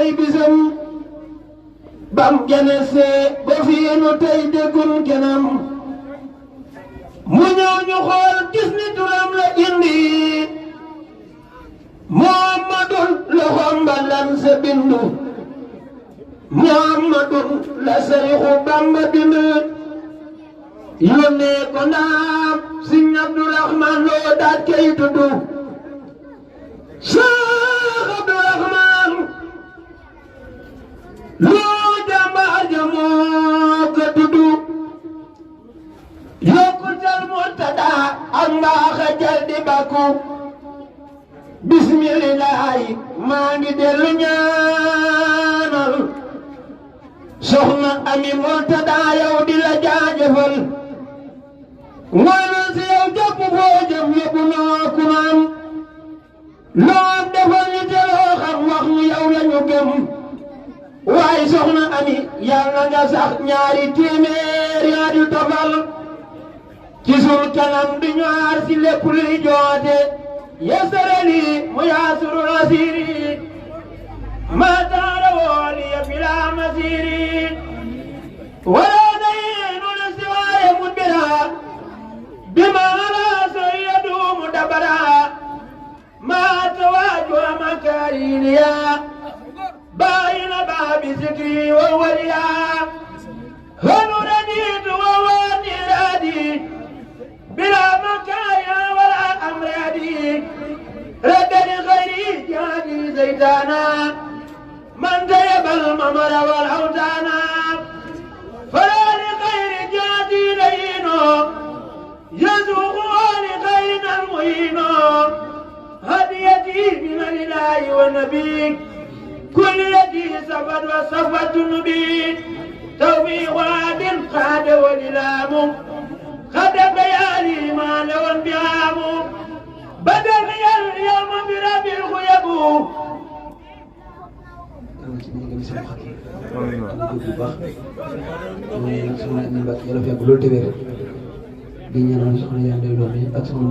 mooy bisam bam genesee ba fii nu tey déggul kenam mu ñëw ñu xool gis ni turam la indi Muhammadun loxoom ba lan sa bindu Muhammadun la Seexu Bamba bind yónnee ko naam Sëñ Abdurahmaan Lo daat kay tuddu Seex Abdurahmaan Lo jàmbaar ja moo ko tuddu yokkutal Murtada ak mbaaxa jal di bakku bismillaahi maa ngi dellu ñaanal soxna Ami Murtada yow di la jaajëfal mooy na si yow jàpp foo jëm yóbbu noo ku naan loo defal ñu te loo xam wax ñu yow la ñu gëm waaye soxna Ami yàlla nga sax ñaari téeméeri at yu tofal ci sul kanam di ñaar si lépp luy joote yasarali mu yaasuru asiri ma taara wooli ya bila masiri wala dayinu li siwaaye mudbira bima la soyyadu mudabara ma tawaaju makariniya bayna babi zikri wa waliya hanu raditu wa wani radi bila makaya wala amradi ردني غيري جاني زيدانا من جيب الممر والأوتانا فلا لغير جادي لينو يزوغ لغيرنا المهينو هديتي من الإله والنبي كل يدي سفد وصفت النبي توفيق عاد قاد والإلام قد بيالي ما لو انبهام بدل اليوم برب الخيب soxna Amy Mbacke yàlla fekk loolu te wér di ñaanal soxna yaa nday doom yi ak soxna